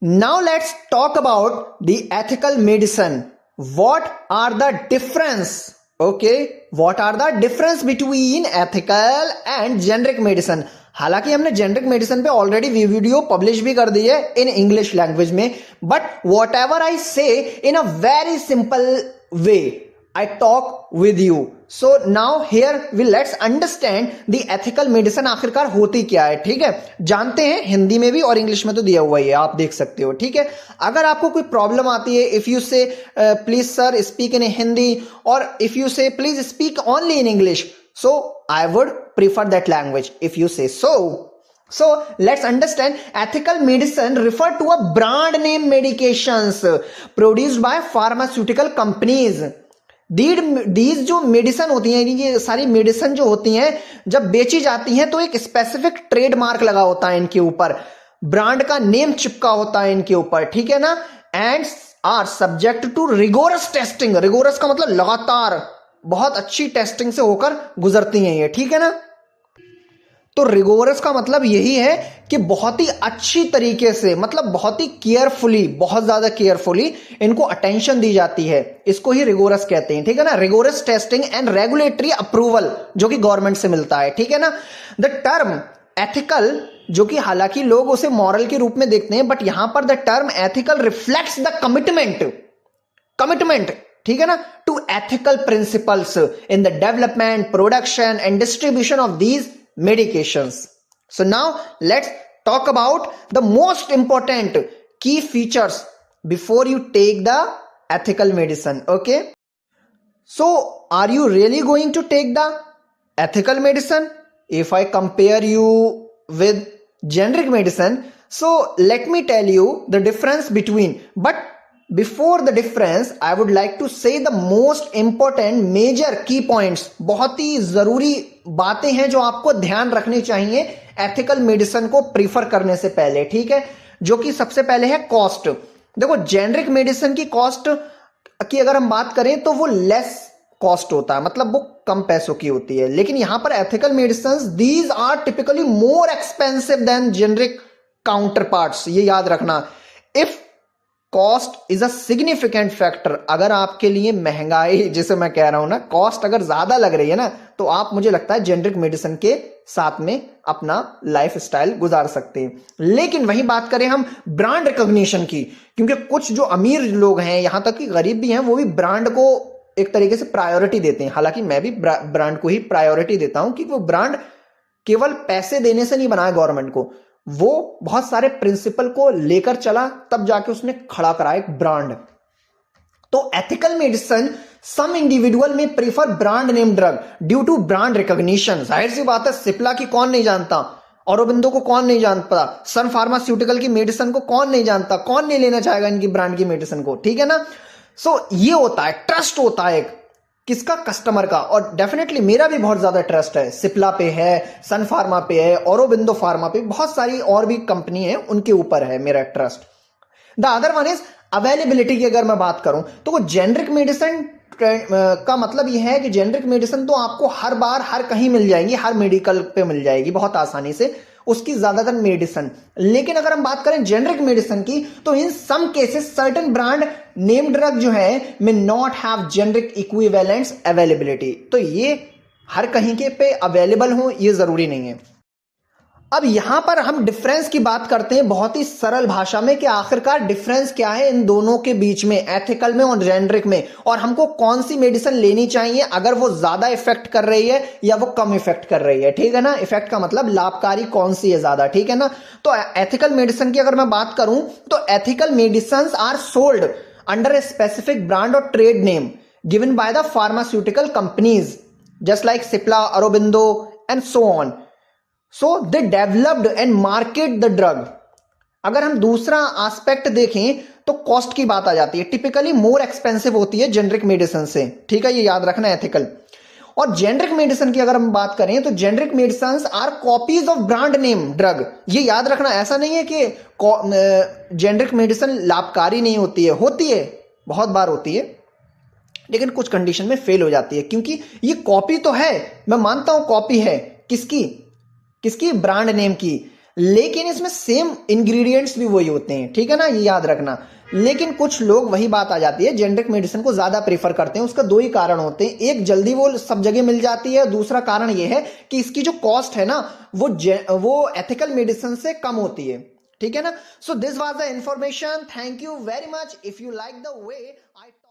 Now let's talk about the ethical medicine. What are the difference? Okay, what are the difference between ethical and generic medicine? हालांकि हमने generic medicine पे already video publish भी कर दी है in English language में, but whatever I say in a very simple way I talk with you. So now here we let's understand the ethical medicine आखिरकार होती क्या है. ठीक है, जानते हैं. हिंदी में भी और इंग्लिश में तो दिया हुआ ही है, आप देख सकते हो. ठीक है, अगर आपको कोई प्रॉब्लम आती है, इफ यू से please sir speak in Hindi और इफ यू से please speak only in English, so I would prefer that language if you say so. So let's understand ethical medicine refer to a brand name medications produced by pharmaceutical companies. These जो medicine होती हैं, ये सारी medicine जो होती हैं जब बेची जाती हैं तो एक स्पेसिफिक ट्रेडमार्क लगा होता है इनके ऊपर, ब्रांड का नेम चिपका होता है इनके ऊपर. ठीक है ना, and are subject to rigorous testing. Rigorous का मतलब लगातार बहुत अच्छी टेस्टिंग से होकर गुजरती हैं ये. ठीक है ना, तो रिगोरस का मतलब यही है कि बहुत ही अच्छी तरीके से, मतलब बहुत ही केयरफुली, बहुत ज्यादा केयरफुली इनको अटेंशन दी जाती है. इसको ही रिगोरस कहते हैं. ठीक है ना, rigorous testing and regulatory approval जो कि गवर्नमेंट से मिलता है. ठीक है ना, द टर्म एथिकल, जो कि हालांकि लोग उसे मॉरल के रूप में देखते हैं, बट यहां पर the term ethical reflects the commitment. ठीक है ना, to ethical principles in the development, production and distribution of these medications. So now let's talk about the most important key features before you take the ethical medicine. Okay, so are you really going to take the ethical medicine? If I compare you with generic medicine, so let me tell you the difference between, but before the difference I would like to say the most important major key points. बहुत ही जरूरी बातें हैं जो आपको ध्यान रखनी चाहिए ethical medicine को प्रीफर करने से पहले. ठीक है, जो कि सबसे पहले है कॉस्ट. देखो, जेनरिक मेडिसिन की कॉस्ट की अगर हम बात करें तो वो लेस कॉस्ट होता है, मतलब वो कम पैसों की होती है. लेकिन यहां पर ethical medicine these are typically more expensive than generic counterparts. ये याद रखना. If cost is a significant factor, अगर आपके लिए महंगाई, जिसे मैं कह रहा हूं ना, कॉस्ट अगर ज्यादा लग रही है ना, तो आप, मुझे लगता है, जेनरिक मेडिसिन के साथ में अपना लाइफ स्टाइल गुजार सकते हैं. लेकिन वही बात करें हम ब्रांड रिकॉग्निशन की, क्योंकि कुछ जो अमीर लोग हैं, यहां तक कि गरीब भी हैं, वो भी ब्रांड को एक तरीके से प्रायोरिटी देते हैं. हालांकि मैं भी ब्रांड को ही प्रायोरिटी देता हूं, कि वो ब्रांड केवल पैसे देने से नहीं बना है गवर्नमेंट को, वो बहुत सारे प्रिंसिपल को लेकर चला, तब जाके उसने खड़ा करा एक ब्रांड. तो एथिकल मेडिसिन, सम इंडिविजुअल में prefer brand name drug due to brand recognition. जाहिर सी बात है, सिप्ला की कौन नहीं जानता, औरोबिंदो को कौन नहीं जानता, सन फार्मास्यूटिकल की मेडिसिन को कौन नहीं जानता, कौन नहीं लेना चाहेगा इनकी ब्रांड की मेडिसिन को. ठीक है ना, सो ये होता है, ट्रस्ट होता है एक किसका, कस्टमर का. और डेफिनेटली मेरा भी बहुत ज्यादा ट्रस्ट है, सिप्ला पे है, सन फार्मा पे है, औरोबिंदो फार्मा पे, बहुत सारी और भी कंपनी है, उनके ऊपर है मेरा trust. The other one is availability की अगर मैं बात करूं तो वो जेनरिक मेडिसिन का मतलब यह है कि जेनरिक मेडिसिन तो आपको हर बार हर कहीं मिल जाएंगी, हर मेडिकल पे मिल जाएगी बहुत आसानी से, उसकी ज्यादातर मेडिसिन. लेकिन अगर हम बात करें जेनरिक मेडिसिन की, तो in some cases certain brand name drug जो है may not have generic equivalents availability. तो ये हर कहीं के पे अवेलेबल हो ये जरूरी नहीं है. अब यहां पर हम डिफरेंस की बात करते हैं बहुत ही सरल भाषा में, कि आखिरकार डिफरेंस क्या है इन दोनों के बीच में, एथिकल में और जेनरिक में, और हमको कौन सी मेडिसिन लेनी चाहिए अगर वो ज्यादा इफेक्ट कर रही है या वो कम इफेक्ट कर रही है. ठीक है ना, इफेक्ट का मतलब लाभकारी कौन सी है ज्यादा. ठीक है ना, तो एथिकल मेडिसिन की अगर मैं बात करूं तो ethical medicine are sold under a specific brand और trade name given by the pharmaceutical companies just like Cipla, Aurobindo and so on. So they developed and market the drug. अगर हम दूसरा एस्पेक्ट देखें तो कॉस्ट की बात आ जाती है, टिपिकली मोर एक्सपेंसिव होती है जेनरिक मेडिसिन से. ठीक है, ये याद रखना एथिकल. और जेनरिक मेडिसिन की अगर हम बात करें तो generic medicine are copies of brand name drug. ये याद रखना, ऐसा नहीं है कि जेनरिक मेडिसिन लाभकारी नहीं होती है, बहुत बार होती है, लेकिन कुछ कंडीशन में फेल हो जाती है, क्योंकि ये कॉपी तो है, मैं मानता हूं कॉपी है, किसकी, ब्रांड नेम की, लेकिन इसमें सेम इंग्रेडिएंट्स भी वही होते हैं, ठीक है ना, ये याद रखना। लेकिन कुछ लोग, वही बात आ जाती है, जेनेरिक मेडिसिन को ज्यादा प्रेफर करते हैं। उसका दो ही कारण होते हैं, एक जल्दी वो सब जगह मिल जाती है, दूसरा कारण ये है कि इसकी जो कॉस्ट है ना वो एथिकल मेडिसिन से कम होती है, ठीक है ना। So this was the information. Thank you very much. If you like the way I